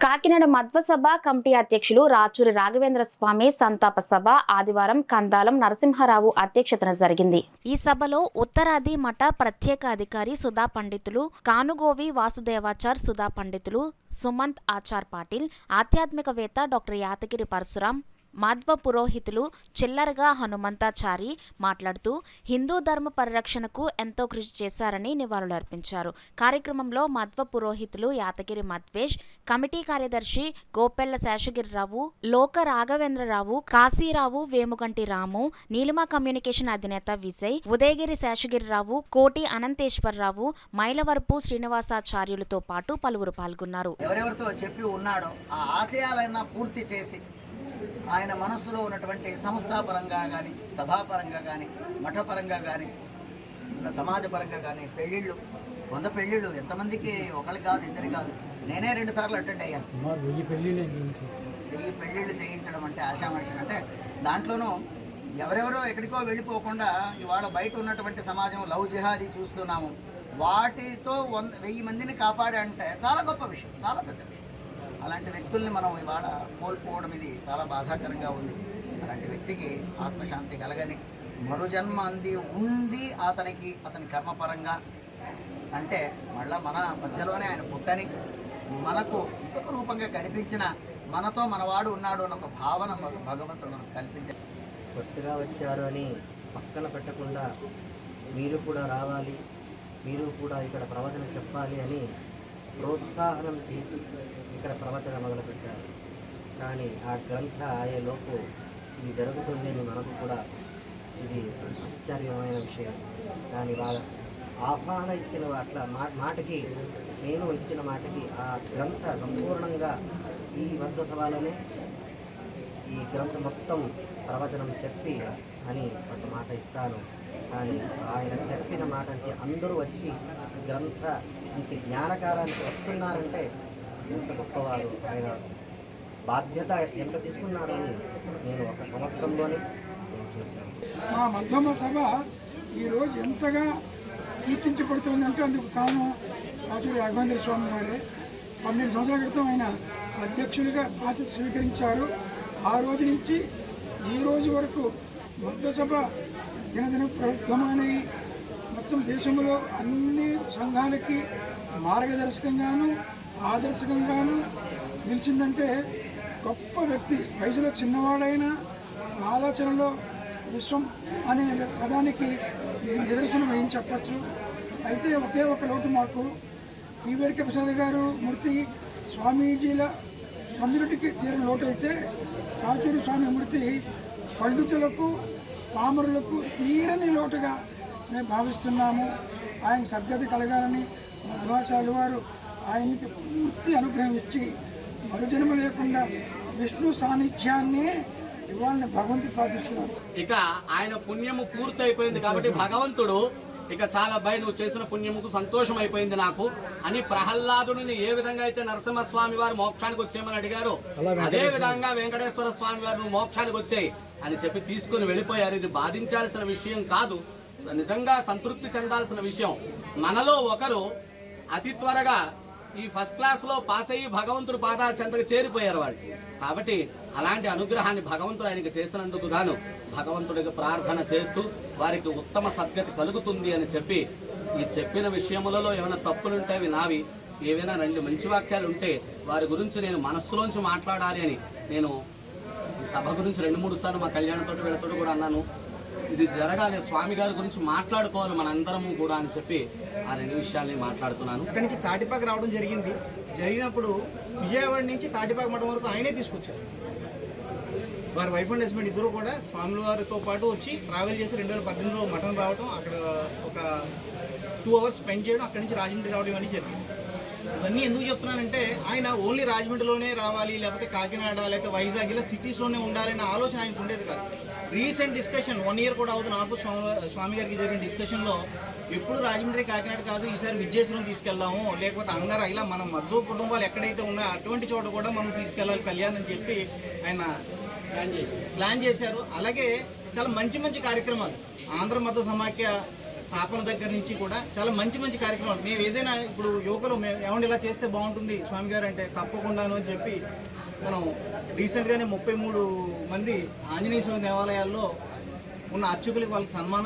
Kakinada మధ్వసభ committee అధ్యక్షులు రాచూరి రాఘవేంద్ర స్వామి సంతాప సభ ఆదివారం కందాలం నరసింహారావు అధ్యక్షతన జరిగింది. ఈ సభలో ఉత్తరాది మఠ ప్రత్యేక అధికారి సుధా పండితులు, కానుగోవి వాసుదేవాచార్ సుధా పండితులు, సుమంత్ ఆచార్ పాటిల్, ఆధ్యాత్మికవేత్త డాక్టర్ యాతగిరి పరశురాం, మాధ్వ పురోహితులు చిల్లరగా హనుమంతాచారి మాట్లాడుతూ హిందూ ధర్మ పరిరక్షణకు ఎంతో కృషి చేశారని నివాళులర్పించారు. కార్యక్రమంలో మాధ్వ పురోహితులు యాతగిరి మధ్వేష్, కమిటీ కార్యదర్శి గోపెళ్ల శేషగిరిరావు, లోక రాఘవేంద్రరావు, కాశీరావు, వేముగంటి రాము, నీలిమ కమ్యూనికేషన్ అధినేత విజయ్, ఉదయగిరి శేషగిరిరావు, కోటి అనంతేశ్వరరావు, మైలవరపు శ్రీనివాసాచార్యులతో పాటు పలువురు పాల్గొన్నారు. ఎవరెవరితో చెప్పి ఉన్నాడో ఆ ఆశయాలైనా పూర్తి చేసి ఆయన మనస్సులో ఉన్నటువంటి సంస్థాపరంగా కానీ, సభాపరంగా కానీ, మఠపరంగా కానీ, సమాజపరంగా కానీ పెళ్ళిళ్ళు 100 పెళ్ళిళ్ళు ఎంతమందికి ఒకళ్ళు కాదు, ఇద్దరు కాదు, నేనే 2 సార్లు అటెండ్ అయ్యాను. 1000 పెళ్ళిళ్ళు చేయించడం అంటే ఆశామాషి. అంటే దాంట్లోనూ ఎవరెవరో ఎక్కడికో వెళ్ళిపోకుండా ఇవాళ బయట ఉన్నటువంటి సమాజం లవ్ జిహాదీ చూస్తున్నాము, వాటితో 1000 మందిని కాపాడంటే చాలా గొప్ప విషయం, చాలా పెద్ద విషయం. అలాంటి వ్యక్తుల్ని మనం ఇవాళ కోల్పోవడం ఇది చాలా బాధాకరంగా ఉంది. అలాంటి వ్యక్తికి ఆత్మశాంతి కలగని, మరుజన్మ ఉంది అతని కర్మపరంగా, అంటే మళ్ళా మన మధ్యలోనే ఆయన పుట్టని, మనకు ఇంకొక రూపంగా కనిపించిన, మనతో మనవాడు ఉన్నాడు అన్న ఒక భావన భగవంతుడు మనకు కల్పించారు. కొత్తగా వచ్చారు అని పక్కన పెట్టకుండా మీరు కూడా రావాలి, మీరు కూడా ఇక్కడ ప్రవచనం చెప్పాలి అని ప్రోత్సాహనం చేసి ఇక్కడ ప్రవచనం మొదలుపెట్టారు. కానీ ఆ గ్రంథ ఆయలోపు ఇది జరుగుతుందని మనకు కూడా ఇది ఆశ్చర్యమైన విషయం. కానీ వాళ్ళ ఆహ్వాన ఇచ్చిన అట్లా మాటకి, నేను ఇచ్చిన మాటకి ఆ గ్రంథ సంపూర్ణంగా ఈ మధ్య సభలోనే ఈ గ్రంథం మొత్తం ప్రవచనం చెప్పి అని ఒక మాట ఇస్తాను. కానీ ఆయన చెప్పిన మాటకి అందరూ వచ్చి గ్రంథ ఇంత జ్ఞానకారానికి వస్తున్నారంటే ఎంత గొప్పవారు, ఆయన బాధ్యత ఎంత తీసుకున్నారని నేను 1 సంవత్సరంలోనే నేను చూశాను. మా మధ్యమ సభ ఈరోజు ఎంతగా కీర్తించబడుతుందంటే అందుకు కారణం రాచూరి రాఘవేంద్ర స్వామి వారే. 12 సంవత్సరాల క్రితం ఆయన అధ్యక్షులుగా బాధ్యత స్వీకరించారు. ఆ రోజు నుంచి ఈ రోజు వరకు మధ్యసభ దినదిన ప్రబుద్ధమైనవి, మొత్తం దేశంలో అన్ని సంఘాలకి మార్గదర్శకంగాను ఆదర్శకంగాను నిలిచిందంటే గొప్ప వ్యక్తి. వయసులో చిన్నవాడైన ఆలోచనలో విశ్వం అనే పదానికి నిదర్శనం ఏం చెప్పచ్చు. అయితే ఒకే ఒక లోటు మాకు పివిఆర్ ప్రసాద్ గారు మూర్తి స్వామీజీల కమ్యూనిటీకి తీరని లోటు అయితే, రాచూరి స్వామి మూర్తి పండితులకు పామరులకు తీరని లోటుగా మేము భావిస్తున్నాము. ఆయన సద్గతి కలగాలని మధ్వాచార్యుల వారు ఆయనకి పూర్తి అనుగ్రహం ఇచ్చి మరుజన్మ లేకుండా విష్ణు సాన్నిధ్యాన్ని ఇవాళని భగవంతుడు ప్రార్థిస్తున్నారు. ఇక ఆయన పుణ్యము పూర్తయిపోయింది కాబట్టి భగవంతుడు ఇక చాలా భయ, నువ్వు చేసిన పుణ్యముకు సంతోషం అయిపోయింది నాకు అని ప్రహ్లాదుని ఏ విధంగా అయితే నరసింహస్వామి వారు మోక్షానికి వచ్చేయమని అడిగారు, అదే విధంగా వెంకటేశ్వర స్వామి వారు నువ్వు మోక్షానికి వచ్చాయి అని చెప్పి తీసుకుని వెళ్ళిపోయారు. ఇది బాధించాల్సిన విషయం కాదు, నిజంగా సంతృప్తి చెందాల్సిన విషయం. మనలో ఒకరు అతి త్వరగా ఈ ఫస్ట్ క్లాస్లో పాస్ అయ్యి భగవంతుడు పాదాల చెంతకు చేరిపోయారు వాళ్ళు. కాబట్టి అలాంటి అనుగ్రహాన్ని భగవంతుడు ఆయనకి చేసినందుకు గాను భగవంతుడికి ప్రార్థన చేస్తూ వారికి ఉత్తమ సద్గతి కలుగుతుంది అని చెప్పి, ఈ చెప్పిన విషయములలో ఏమైనా తప్పులుంటే అవి నావి, ఏవైనా 2 మంచి వాక్యాలు ఉంటే వారి గురించి నేను మనస్సులోంచి మాట్లాడాలి అని నేను ఈ సభ గురించి 2-3 సార్లు మా కళ్యాణంతో వీళ్ళతో కూడా అన్నాను. ఇది జరగాలి, స్వామి గారి గురించి మాట్లాడుకోవాలి మనందరము కూడా అని చెప్పి ఆ 2 విషయాల్ని మాట్లాడుతున్నాను. అక్కడి నుంచి తాటిపాక రావడం జరిగినప్పుడు విజయవాడ నుంచి తాటిపాక మఠం వరకు ఆయనే తీసుకొచ్చారు. వారి వైఫ్ అండ్ హస్బెండ్ ఇద్దరు కూడా స్వాముల వారితో పాటు వచ్చి ట్రావెల్ చేసి 2018లో మఠం రావడం, అక్కడ ఒక 2 అవర్స్ స్పెండ్ చేయడం, అక్కడి నుంచి రాజమండ్రి రావడం ఇవన్నీ జరిగింది. ఇవన్నీ ఎందుకు చెప్తున్నానంటే ఆయన ఓన్లీ రాజమండ్రిలోనే రావాలి, లేకపోతే కాకినాడ లేకపోతే వైజాగ్ ఇలా సిటీస్లోనే ఉండాలనే ఆలోచన ఆయనకు ఉండేది కాదు. రీసెంట్ డిస్కషన్ 1 ఇయర్ కూడా అవుతుంది నాకు స్వామి గారికి జరిగిన డిస్కషన్లో, ఎప్పుడు రాజమండ్రి కాకినాడ కాదు, ఈసారి విజయేశ్వరం తీసుకెళ్దాము, లేకపోతే అంగార, ఇలా మనం మధ్య కుటుంబాలు ఎక్కడైతే ఉన్నాయో అటువంటి చోట కూడా మనం తీసుకెళ్ళాలి కళ్యాణ్ అని చెప్పి ఆయన ప్లాన్ చేశారు. అలాగే చాలా మంచి కార్యక్రమాలు ఆంధ్ర మధ్య సమాఖ్య స్థాపన దగ్గర నుంచి కూడా చాలా మంచి మంచి కార్యక్రమాలు. మేము ఏదైనా ఇప్పుడు యువకులు మేము ఏమంటే ఇలా చేస్తే బాగుంటుంది స్వామి గారు అంటే తప్పకుండాను అని చెప్పి మనం రీసెంట్గానే 33 మంది ఆంజనేయ స్వామి దేవాలయాల్లో ఉన్న అర్చకులకి వాళ్ళకి సన్మానం